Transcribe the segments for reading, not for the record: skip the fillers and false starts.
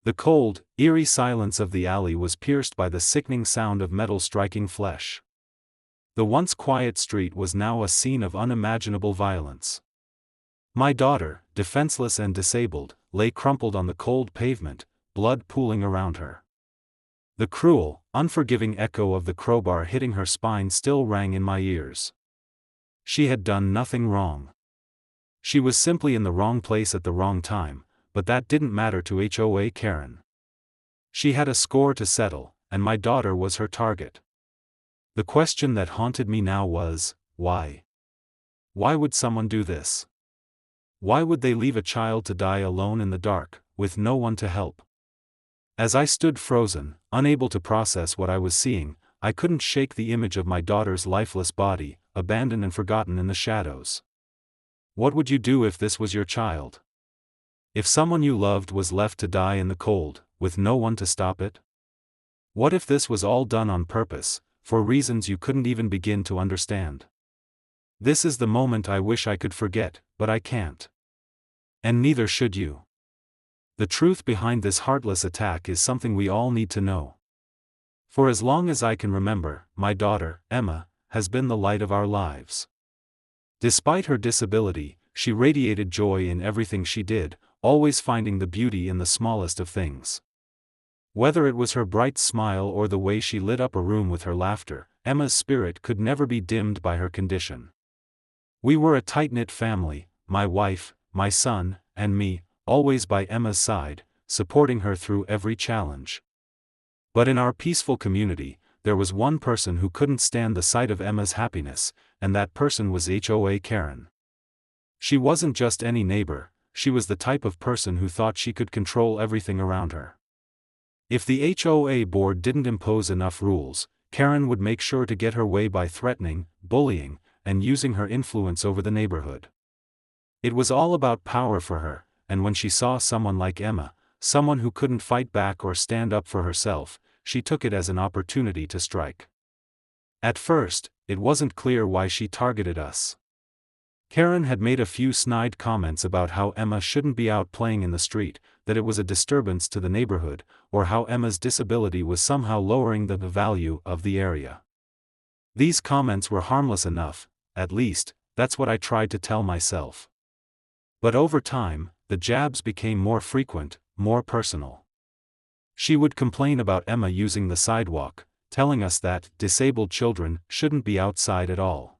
The cold, eerie silence of the alley was pierced by the sickening sound of metal striking flesh. The once quiet street was now a scene of unimaginable violence. My daughter, defenseless and disabled, lay crumpled on the cold pavement, blood pooling around her. The cruel, unforgiving echo of the crowbar hitting her spine still rang in my ears. She had done nothing wrong. She was simply in the wrong place at the wrong time, but that didn't matter to HOA Karen. She had a score to settle, and my daughter was her target. The question that haunted me now was, why? Why would someone do this? Why would they leave a child to die alone in the dark, with no one to help? As I stood frozen, unable to process what I was seeing, I couldn't shake the image of my daughter's lifeless body, abandoned and forgotten in the shadows. What would you do if this was your child? If someone you loved was left to die in the cold, with no one to stop it? What if this was all done on purpose, for reasons you couldn't even begin to understand? This is the moment I wish I could forget, but I can't. And neither should you. The truth behind this heartless attack is something we all need to know. For as long as I can remember, my daughter, Emma, has been the light of our lives. Despite her disability, she radiated joy in everything she did, always finding the beauty in the smallest of things. Whether it was her bright smile or the way she lit up a room with her laughter, Emma's spirit could never be dimmed by her condition. We were a tight-knit family, my wife, my son, and me, always by Emma's side, supporting her through every challenge. But in our peaceful community, there was one person who couldn't stand the sight of Emma's happiness, and that person was HOA Karen. She wasn't just any neighbor, she was the type of person who thought she could control everything around her. If the HOA board didn't impose enough rules, Karen would make sure to get her way by threatening, bullying, and using her influence over the neighborhood. It was all about power for her, and when she saw someone like Emma, someone who couldn't fight back or stand up for herself, she took it as an opportunity to strike. At first, it wasn't clear why she targeted us. Karen had made a few snide comments about how Emma shouldn't be out playing in the street, that it was a disturbance to the neighborhood, or how Emma's disability was somehow lowering the value of the area. These comments were harmless enough, at least, that's what I tried to tell myself. But over time, the jabs became more frequent, more personal. She would complain about Emma using the sidewalk, telling us that disabled children shouldn't be outside at all.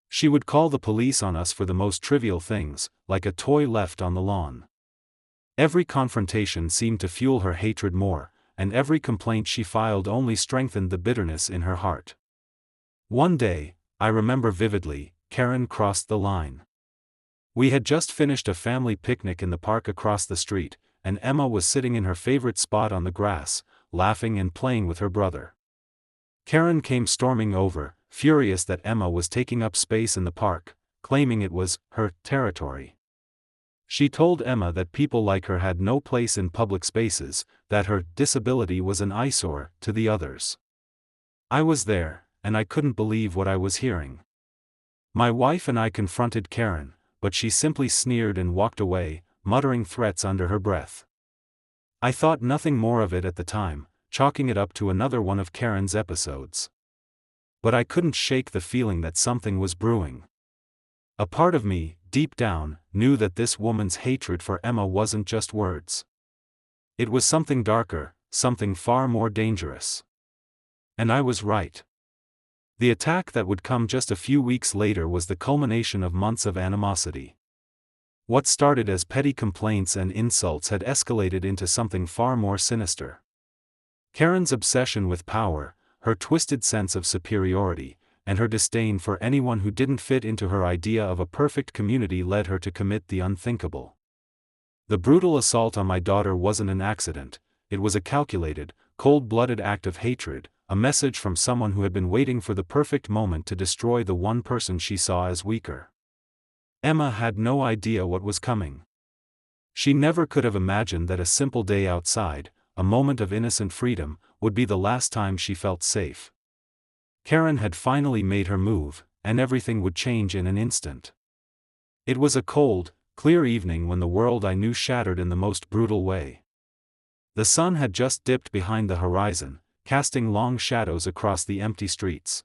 She would call the police on us for the most trivial things, like a toy left on the lawn. Every confrontation seemed to fuel her hatred more, and every complaint she filed only strengthened the bitterness in her heart. One day, I remember vividly, Karen crossed the line. We had just finished a family picnic in the park across the street, and Emma was sitting in her favorite spot on the grass, laughing and playing with her brother. Karen came storming over, furious that Emma was taking up space in the park, claiming it was her territory. She told Emma that people like her had no place in public spaces, that her disability was an eyesore to the others. I was there, and I couldn't believe what I was hearing. My wife and I confronted Karen, but she simply sneered and walked away, muttering threats under her breath. I thought nothing more of it at the time, chalking it up to another one of Karen's episodes. But I couldn't shake the feeling that something was brewing. A part of me, deep down, knew that this woman's hatred for Emma wasn't just words. It was something darker, something far more dangerous. And I was right. The attack that would come just a few weeks later was the culmination of months of animosity. What started as petty complaints and insults had escalated into something far more sinister. Karen's obsession with power, her twisted sense of superiority, and her disdain for anyone who didn't fit into her idea of a perfect community led her to commit the unthinkable. The brutal assault on my daughter wasn't an accident, it was a calculated, cold-blooded act of hatred, a message from someone who had been waiting for the perfect moment to destroy the one person she saw as weaker. Emma had no idea what was coming. She never could have imagined that a simple day outside, a moment of innocent freedom, would be the last time she felt safe. Karen had finally made her move, and everything would change in an instant. It was a cold, clear evening when the world I knew shattered in the most brutal way. The sun had just dipped behind the horizon, casting long shadows across the empty streets.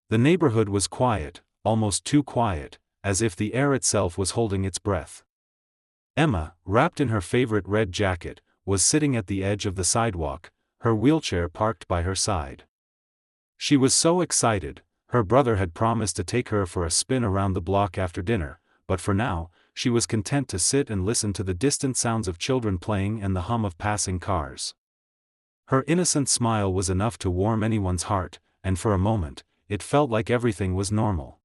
The neighborhood was quiet, almost too quiet, as if the air itself was holding its breath. Emma, wrapped in her favorite red jacket, was sitting at the edge of the sidewalk, her wheelchair parked by her side. She was so excited. Her brother had promised to take her for a spin around the block after dinner, but for now, she was content to sit and listen to the distant sounds of children playing and the hum of passing cars. Her innocent smile was enough to warm anyone's heart, and for a moment, it felt like everything was normal.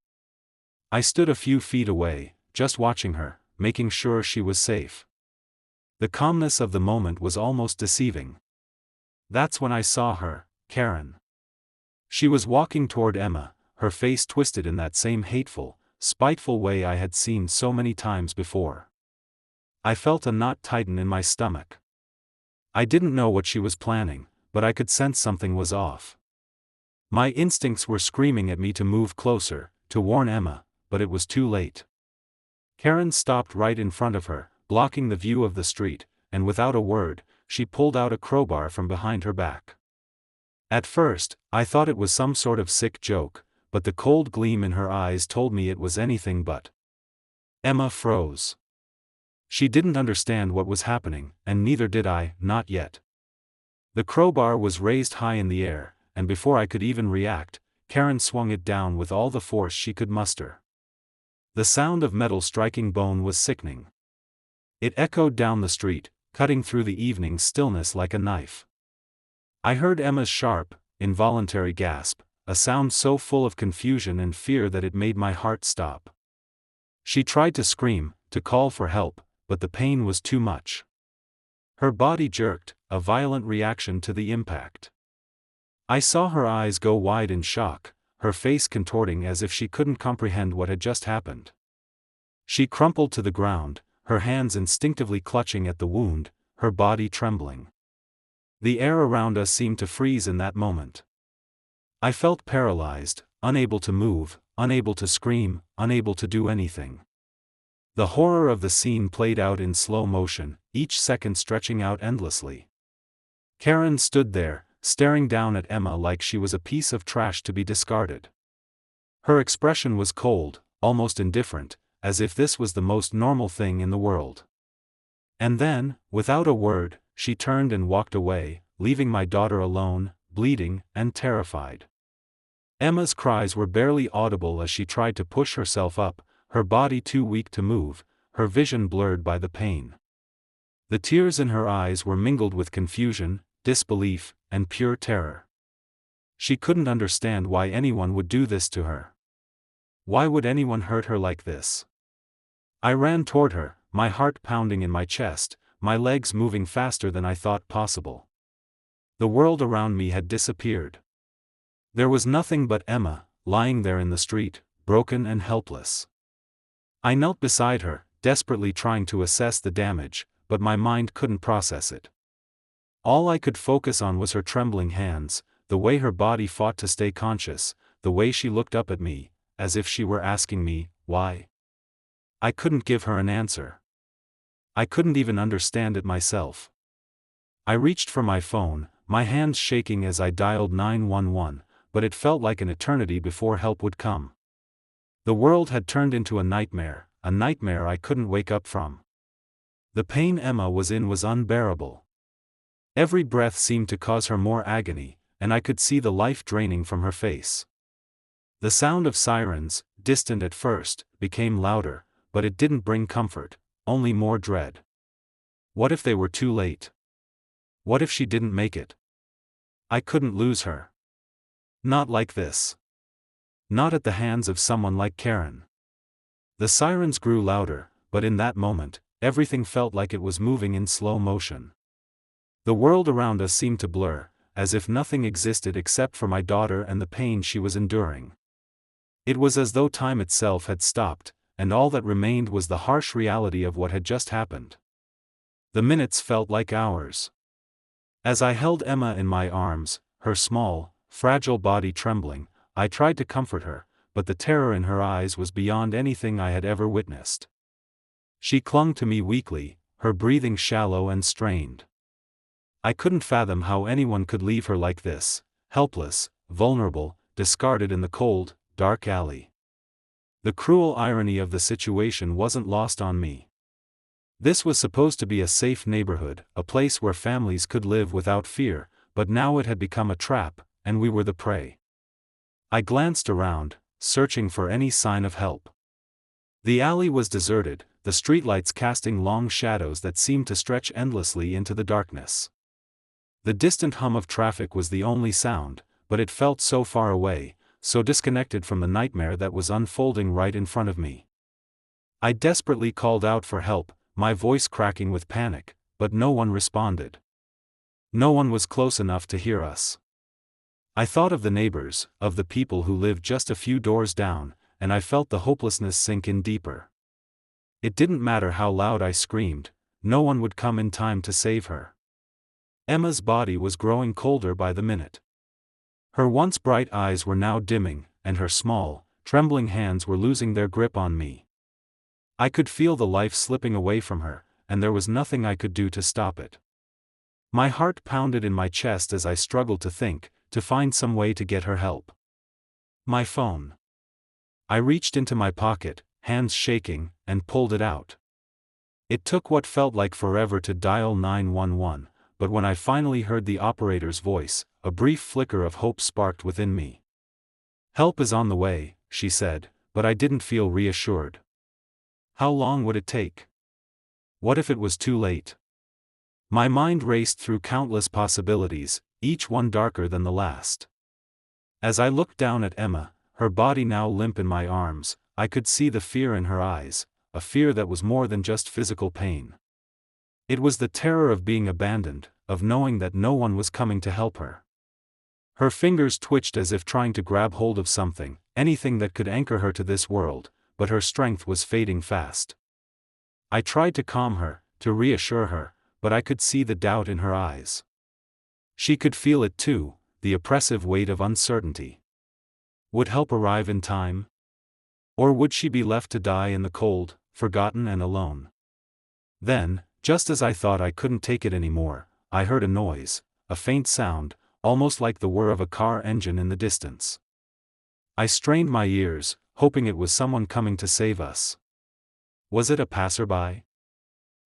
I stood a few feet away, just watching her, making sure she was safe. The calmness of the moment was almost deceiving. That's when I saw her, Karen. She was walking toward Emma, her face twisted in that same hateful, spiteful way I had seen so many times before. I felt a knot tighten in my stomach. I didn't know what she was planning, but I could sense something was off. My instincts were screaming at me to move closer, to warn Emma, but it was too late. Karen stopped right in front of her, blocking the view of the street, and without a word, she pulled out a crowbar from behind her back. At first, I thought it was some sort of sick joke, but the cold gleam in her eyes told me it was anything but. Emma froze. She didn't understand what was happening, and neither did I, not yet. The crowbar was raised high in the air, and before I could even react, Karen swung it down with all the force she could muster. The sound of metal striking bone was sickening. It echoed down the street, cutting through the evening stillness like a knife. I heard Emma's sharp, involuntary gasp, a sound so full of confusion and fear that it made my heart stop. She tried to scream, to call for help, but the pain was too much. Her body jerked, a violent reaction to the impact. I saw her eyes go wide in shock, her face contorting as if she couldn't comprehend what had just happened. She crumpled to the ground, her hands instinctively clutching at the wound, her body trembling. The air around us seemed to freeze in that moment. I felt paralyzed, unable to move, unable to scream, unable to do anything. The horror of the scene played out in slow motion, each second stretching out endlessly. Karen stood there, staring down at Emma like she was a piece of trash to be discarded. Her expression was cold, almost indifferent, as if this was the most normal thing in the world. And then, without a word, she turned and walked away, leaving my daughter alone, bleeding, and terrified. Emma's cries were barely audible as she tried to push herself up, her body too weak to move, her vision blurred by the pain. The tears in her eyes were mingled with confusion, disbelief, and pure terror. She couldn't understand why anyone would do this to her. Why would anyone hurt her like this? I ran toward her, my heart pounding in my chest, my legs moving faster than I thought possible. The world around me had disappeared. There was nothing but Emma, lying there in the street, broken and helpless. I knelt beside her, desperately trying to assess the damage, but my mind couldn't process it. All I could focus on was her trembling hands, the way her body fought to stay conscious, the way she looked up at me, as if she were asking me, why? I couldn't give her an answer. I couldn't even understand it myself. I reached for my phone, my hands shaking as I dialed 911, but it felt like an eternity before help would come. The world had turned into a nightmare I couldn't wake up from. The pain Emma was in was unbearable. Every breath seemed to cause her more agony, and I could see the life draining from her face. The sound of sirens, distant at first, became louder, but it didn't bring comfort, only more dread. What if they were too late? What if she didn't make it? I couldn't lose her. Not like this. Not at the hands of someone like Karen. The sirens grew louder, but in that moment, everything felt like it was moving in slow motion. The world around us seemed to blur, as if nothing existed except for my daughter and the pain she was enduring. It was as though time itself had stopped, and all that remained was the harsh reality of what had just happened. The minutes felt like hours. As I held Emma in my arms, her small, fragile body trembling, I tried to comfort her, but the terror in her eyes was beyond anything I had ever witnessed. She clung to me weakly, her breathing shallow and strained. I couldn't fathom how anyone could leave her like this, helpless, vulnerable, discarded in the cold, dark alley. The cruel irony of the situation wasn't lost on me. This was supposed to be a safe neighborhood, a place where families could live without fear, but now it had become a trap, and we were the prey. I glanced around, searching for any sign of help. The alley was deserted, the streetlights casting long shadows that seemed to stretch endlessly into the darkness. The distant hum of traffic was the only sound, but it felt so far away, so disconnected from the nightmare that was unfolding right in front of me. I desperately called out for help, my voice cracking with panic, but no one responded. No one was close enough to hear us. I thought of the neighbors, of the people who lived just a few doors down, and I felt the hopelessness sink in deeper. It didn't matter how loud I screamed, no one would come in time to save her. Emma's body was growing colder by the minute. Her once bright eyes were now dimming, and her small, trembling hands were losing their grip on me. I could feel the life slipping away from her, and there was nothing I could do to stop it. My heart pounded in my chest as I struggled to think, to find some way to get her help. My phone. I reached into my pocket, hands shaking, and pulled it out. It took what felt like forever to dial 911. But when I finally heard the operator's voice, a brief flicker of hope sparked within me. "Help is on the way," she said, but I didn't feel reassured. How long would it take? What if it was too late? My mind raced through countless possibilities, each one darker than the last. As I looked down at Emma, her body now limp in my arms, I could see the fear in her eyes, a fear that was more than just physical pain. It was the terror of being abandoned, of knowing that no one was coming to help her. Her fingers twitched as if trying to grab hold of something, anything that could anchor her to this world, but her strength was fading fast. I tried to calm her, to reassure her, but I could see the doubt in her eyes. She could feel it too, the oppressive weight of uncertainty. Would help arrive in time? Or would she be left to die in the cold, forgotten and alone? Then, just as I thought I couldn't take it anymore, I heard a noise, a faint sound, almost like the whir of a car engine in the distance. I strained my ears, hoping it was someone coming to save us. Was it a passerby?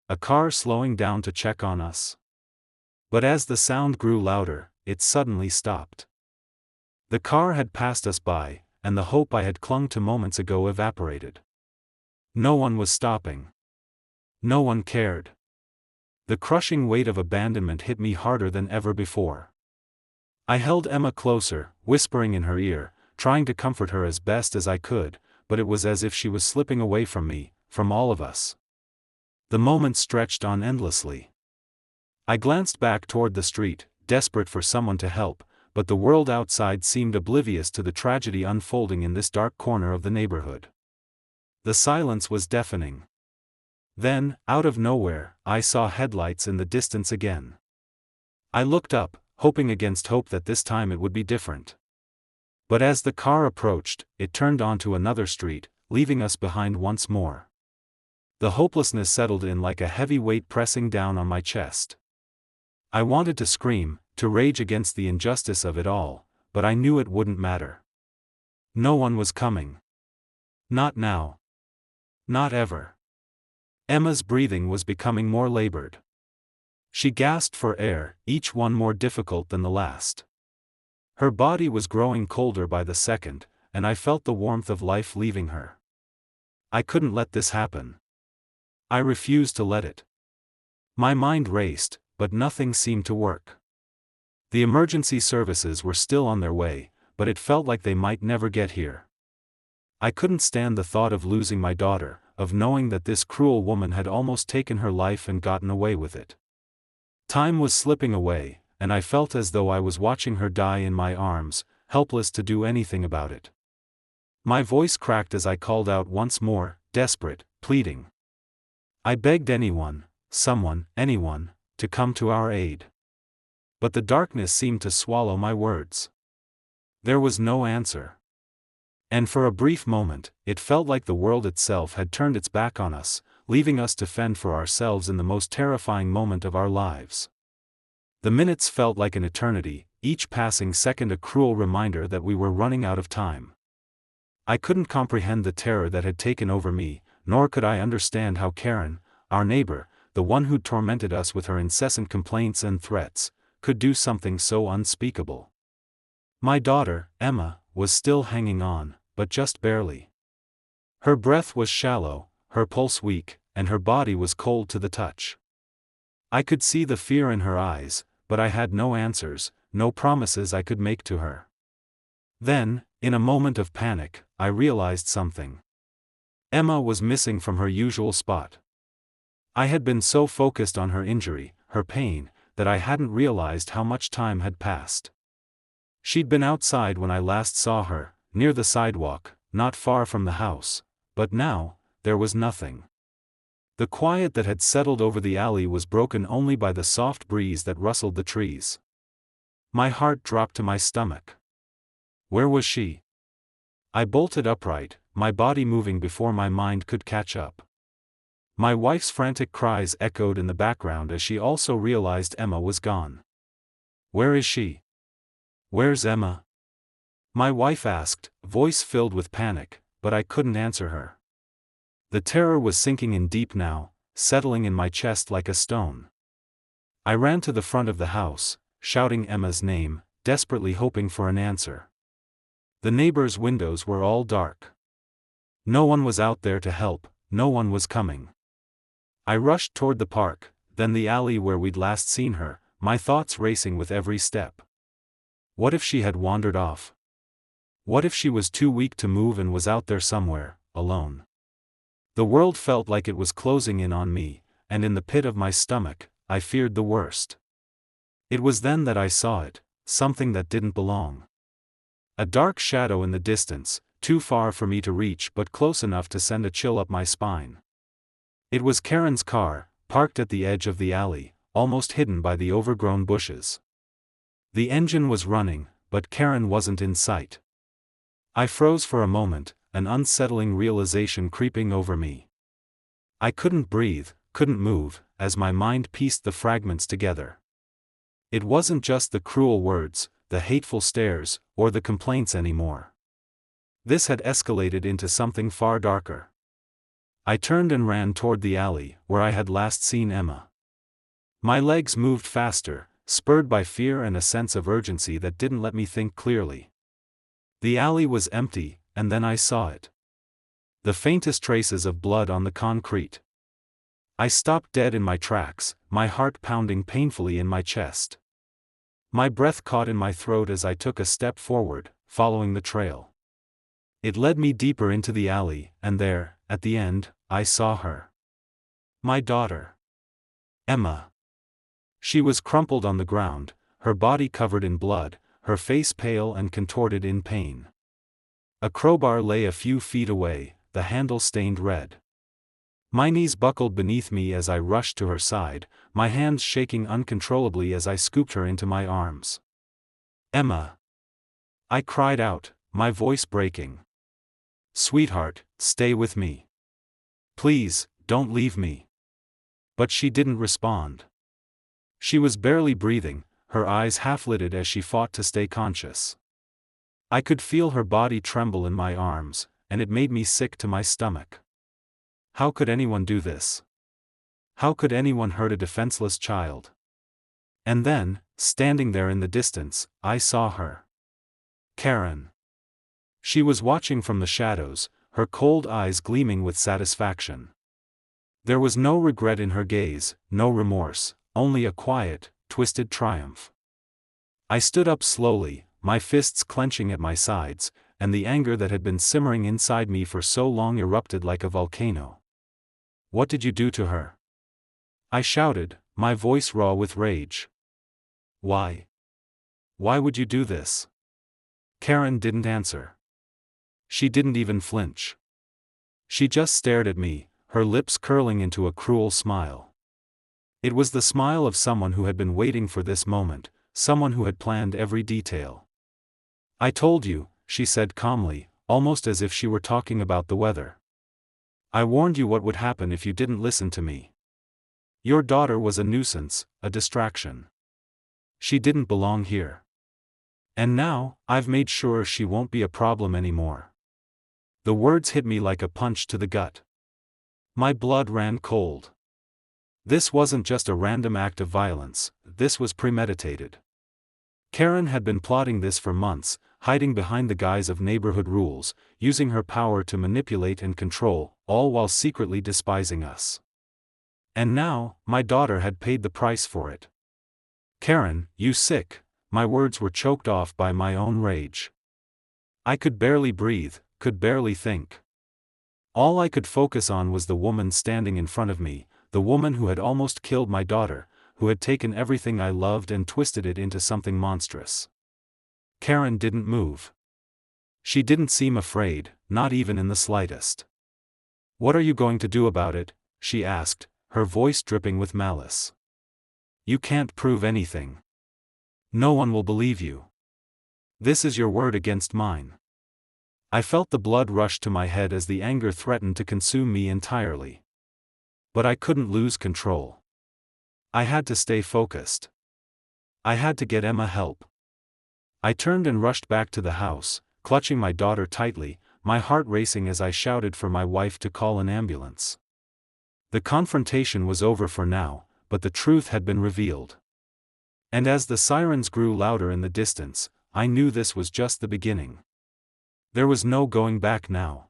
A car slowing down to check on us? But as the sound grew louder, it suddenly stopped. The car had passed us by, and the hope I had clung to moments ago evaporated. No one was stopping. No one cared. The crushing weight of abandonment hit me harder than ever before. I held Emma closer, whispering in her ear, trying to comfort her as best as I could, but it was as if she was slipping away from me, from all of us. The moments stretched on endlessly. I glanced back toward the street, desperate for someone to help, but the world outside seemed oblivious to the tragedy unfolding in this dark corner of the neighborhood. The silence was deafening. Then, out of nowhere, I saw headlights in the distance again. I looked up, hoping against hope that this time it would be different. But as the car approached, it turned onto another street, leaving us behind once more. The hopelessness settled in like a heavy weight pressing down on my chest. I wanted to scream, to rage against the injustice of it all, but I knew it wouldn't matter. No one was coming. Not now. Not ever. Emma's breathing was becoming more labored. She gasped for air, each one more difficult than the last. Her body was growing colder by the second, and I felt the warmth of life leaving her. I couldn't let this happen. I refused to let it. My mind raced, but nothing seemed to work. The emergency services were still on their way, but it felt like they might never get here. I couldn't stand the thought of losing my daughter, of knowing that this cruel woman had almost taken her life and gotten away with it. Time was slipping away, and I felt as though I was watching her die in my arms, helpless to do anything about it. My voice cracked as I called out once more, desperate, pleading. I begged anyone, someone, anyone, to come to our aid. But the darkness seemed to swallow my words. There was no answer. And for a brief moment, it felt like the world itself had turned its back on us, leaving us to fend for ourselves in the most terrifying moment of our lives. The minutes felt like an eternity, each passing second a cruel reminder that we were running out of time. I couldn't comprehend the terror that had taken over me, nor could I understand how Karen, our neighbor, the one who'd tormented us with her incessant complaints and threats, could do something so unspeakable. My daughter, Emma, was still hanging on, but just barely. Her breath was shallow, her pulse weak, and her body was cold to the touch. I could see the fear in her eyes, but I had no answers, no promises I could make to her. Then, in a moment of panic, I realized something. Emma was missing from her usual spot. I had been so focused on her injury, her pain, that I hadn't realized how much time had passed. She'd been outside when I last saw her, near the sidewalk, not far from the house, but now, there was nothing. The quiet that had settled over the alley was broken only by the soft breeze that rustled the trees. My heart dropped to my stomach. Where was she? I bolted upright, my body moving before my mind could catch up. My wife's frantic cries echoed in the background as she also realized Emma was gone. Where is she? Where's Emma? My wife asked, voice filled with panic, but I couldn't answer her. The terror was sinking in deep now, settling in my chest like a stone. I ran to the front of the house, shouting Emma's name, desperately hoping for an answer. The neighbors' windows were all dark. No one was out there to help, no one was coming. I rushed toward the park, then the alley where we'd last seen her, my thoughts racing with every step. What if she had wandered off? What if she was too weak to move and was out there somewhere, alone? The world felt like it was closing in on me, and in the pit of my stomach, I feared the worst. It was then that I saw it, something that didn't belong. A dark shadow in the distance, too far for me to reach but close enough to send a chill up my spine. It was Karen's car, parked at the edge of the alley, almost hidden by the overgrown bushes. The engine was running, but Karen wasn't in sight. I froze for a moment, an unsettling realization creeping over me. I couldn't breathe, couldn't move, as my mind pieced the fragments together. It wasn't just the cruel words, the hateful stares, or the complaints anymore. This had escalated into something far darker. I turned and ran toward the alley, where I had last seen Emma. My legs moved faster, spurred by fear and a sense of urgency that didn't let me think clearly. The alley was empty, and then I saw it. The faintest traces of blood on the concrete. I stopped dead in my tracks, my heart pounding painfully in my chest. My breath caught in my throat as I took a step forward, following the trail. It led me deeper into the alley, and there, at the end, I saw her. My daughter. Emma. She was crumpled on the ground, her body covered in blood, her face pale and contorted in pain. A crowbar lay a few feet away, the handle stained red. My knees buckled beneath me as I rushed to her side, my hands shaking uncontrollably as I scooped her into my arms. Emma! I cried out, my voice breaking. Sweetheart, stay with me. Please, don't leave me. But she didn't respond. She was barely breathing, her eyes half-lidded as she fought to stay conscious. I could feel her body tremble in my arms, and it made me sick to my stomach. How could anyone do this? How could anyone hurt a defenseless child? And then, standing there in the distance, I saw her. Karen. She was watching from the shadows, her cold eyes gleaming with satisfaction. There was no regret in her gaze, no remorse, only a quiet, twisted triumph. I stood up slowly, my fists clenching at my sides, and the anger that had been simmering inside me for so long erupted like a volcano. What did you do to her? I shouted, my voice raw with rage. Why? Why would you do this? Karen didn't answer. She didn't even flinch. She just stared at me, her lips curling into a cruel smile. It was the smile of someone who had been waiting for this moment, someone who had planned every detail. I told you, she said calmly, almost as if she were talking about the weather. I warned you what would happen if you didn't listen to me. Your daughter was a nuisance, a distraction. She didn't belong here. And now, I've made sure she won't be a problem anymore. The words hit me like a punch to the gut. My blood ran cold. This wasn't just a random act of violence, this was premeditated. Karen had been plotting this for months, hiding behind the guise of neighborhood rules, using her power to manipulate and control, all while secretly despising us. And now, my daughter had paid the price for it. Karen, you sick. My words were choked off by my own rage. I could barely breathe, could barely think. All I could focus on was the woman standing in front of me, the woman who had almost killed my daughter, who had taken everything I loved and twisted it into something monstrous. Karen didn't move. She didn't seem afraid, not even in the slightest. "What are you going to do about it?" she asked, her voice dripping with malice. "You can't prove anything. No one will believe you. This is your word against mine." I felt the blood rush to my head as the anger threatened to consume me entirely. But I couldn't lose control. I had to stay focused. I had to get Emma help. I turned and rushed back to the house, clutching my daughter tightly, my heart racing as I shouted for my wife to call an ambulance. The confrontation was over for now, but the truth had been revealed. And as the sirens grew louder in the distance, I knew this was just the beginning. There was no going back now.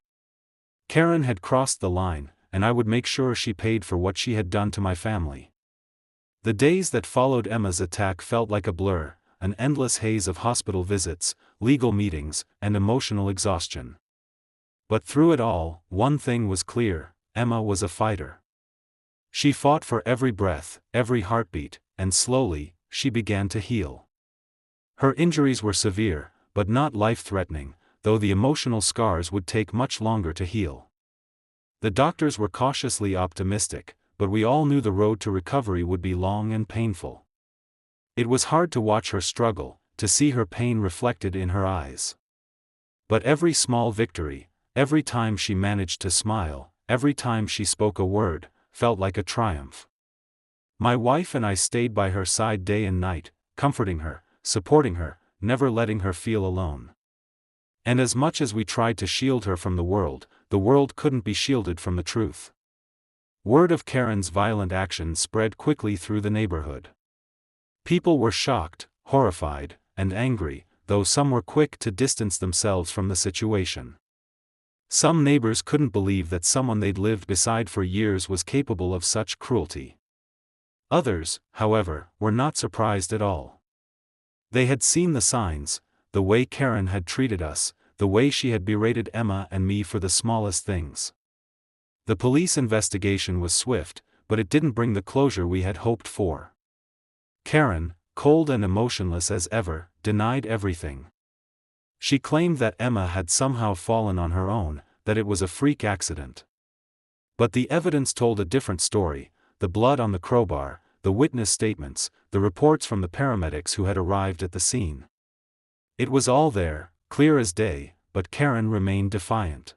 Karen had crossed the line, and I would make sure she paid for what she had done to my family. The days that followed Emma's attack felt like a blur, an endless haze of hospital visits, legal meetings, and emotional exhaustion. But through it all, one thing was clear: Emma was a fighter. She fought for every breath, every heartbeat, and slowly, she began to heal. Her injuries were severe, but not life-threatening, though the emotional scars would take much longer to heal. The doctors were cautiously optimistic, but we all knew the road to recovery would be long and painful. It was hard to watch her struggle, to see her pain reflected in her eyes. But every small victory, every time she managed to smile, every time she spoke a word, felt like a triumph. My wife and I stayed by her side day and night, comforting her, supporting her, never letting her feel alone. And as much as we tried to shield her from the world couldn't be shielded from the truth. Word of Karen's violent action spread quickly through the neighborhood. People were shocked, horrified, and angry, though some were quick to distance themselves from the situation. Some neighbors couldn't believe that someone they'd lived beside for years was capable of such cruelty. Others, however, were not surprised at all. They had seen the signs, the way Karen had treated us, the way she had berated Emma and me for the smallest things. The police investigation was swift, but it didn't bring the closure we had hoped for. Karen, cold and emotionless as ever, denied everything. She claimed that Emma had somehow fallen on her own, that it was a freak accident. But the evidence told a different story: the blood on the crowbar, the witness statements, the reports from the paramedics who had arrived at the scene. It was all there, clear as day, but Karen remained defiant.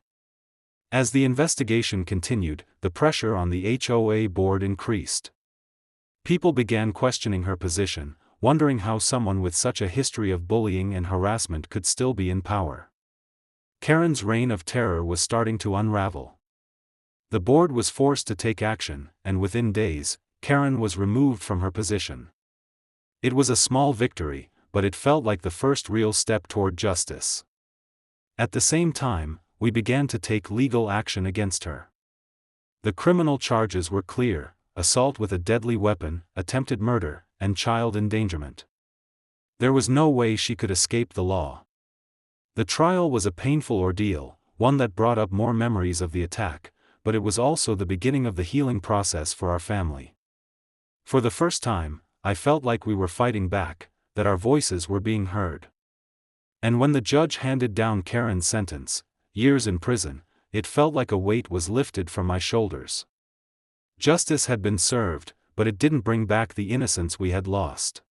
As the investigation continued, the pressure on the HOA board increased. People began questioning her position, wondering how someone with such a history of bullying and harassment could still be in power. Karen's reign of terror was starting to unravel. The board was forced to take action, and within days, Karen was removed from her position. It was a small victory, but it felt like the first real step toward justice. At the same time, we began to take legal action against her. The criminal charges were clear: assault with a deadly weapon, attempted murder, and child endangerment. There was no way she could escape the law. The trial was a painful ordeal, one that brought up more memories of the attack, but it was also the beginning of the healing process for our family. For the first time, I felt like we were fighting back, that our voices were being heard. And when the judge handed down Karen's sentence, years in prison, it felt like a weight was lifted from my shoulders. Justice had been served, but it didn't bring back the innocence we had lost.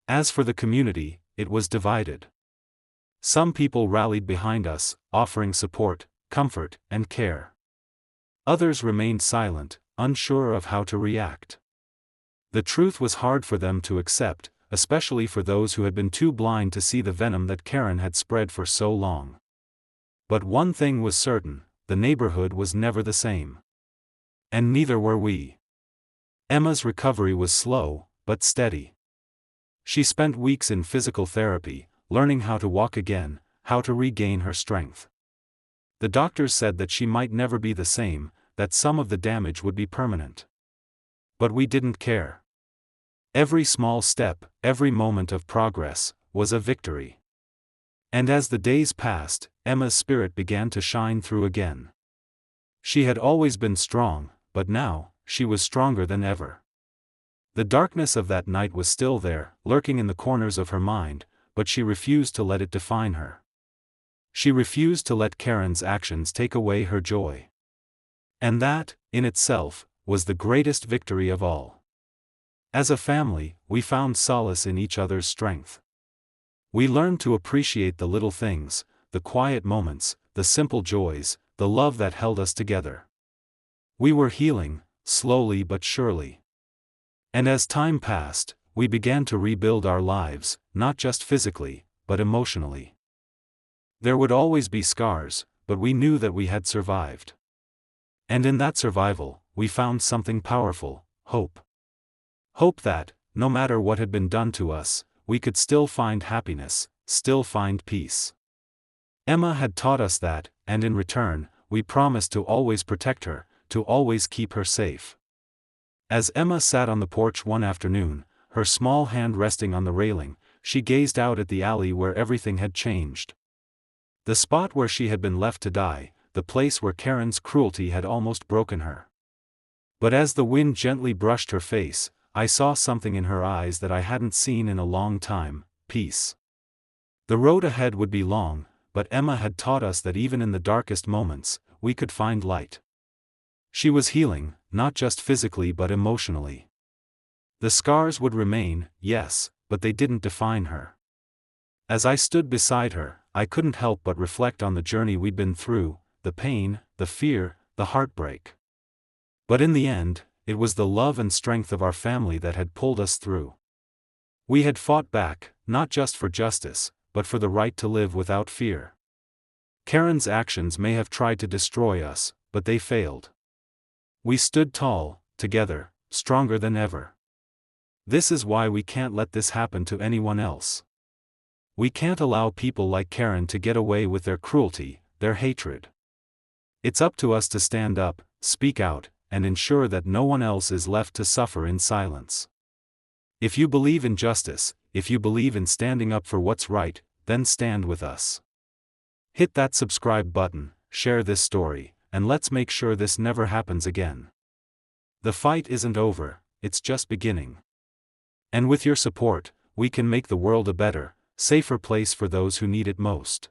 As for the community, it was divided. Some people rallied behind us, offering support, comfort, and care. Others remained silent, unsure of how to react. The truth was hard for them to accept, especially for those who had been too blind to see the venom that Karen had spread for so long. But one thing was certain, the neighborhood was never the same. And neither were we. Emma's recovery was slow, but steady. She spent weeks in physical therapy, learning how to walk again, how to regain her strength. The doctors said that she might never be the same, that some of the damage would be permanent. But we didn't care. Every small step, every moment of progress, was a victory. And as the days passed, Emma's spirit began to shine through again. She had always been strong, but now, she was stronger than ever. The darkness of that night was still there, lurking in the corners of her mind, but she refused to let it define her. She refused to let Karen's actions take away her joy. And that, in itself, was the greatest victory of all. As a family, we found solace in each other's strength. We learned to appreciate the little things, the quiet moments, the simple joys, the love that held us together. We were healing, slowly but surely. And as time passed, we began to rebuild our lives, not just physically, but emotionally. There would always be scars, but we knew that we had survived. And in that survival, we found something powerful, hope. Hope that, no matter what had been done to us, we could still find happiness, still find peace. Emma had taught us that, and in return, we promised to always protect her, to always keep her safe. As Emma sat on the porch one afternoon, her small hand resting on the railing, she gazed out at the alley where everything had changed. The spot where she had been left to die, the place where Karen's cruelty had almost broken her. But as the wind gently brushed her face, I saw something in her eyes that I hadn't seen in a long time: peace. The road ahead would be long, but Emma had taught us that even in the darkest moments, we could find light. She was healing, not just physically but emotionally. The scars would remain, yes, but they didn't define her. As I stood beside her, I couldn't help but reflect on the journey we'd been through, the pain, the fear, the heartbreak. But in the end, it was the love and strength of our family that had pulled us through. We had fought back, not just for justice, but for the right to live without fear. Karen's actions may have tried to destroy us, but they failed. We stood tall, together, stronger than ever. This is why we can't let this happen to anyone else. We can't allow people like Karen to get away with their cruelty, their hatred. It's up to us to stand up, speak out, and ensure that no one else is left to suffer in silence. If you believe in justice, if you believe in standing up for what's right, then stand with us. Hit that subscribe button, share this story, and let's make sure this never happens again. The fight isn't over, it's just beginning. And with your support, we can make the world a better, safer place for those who need it most.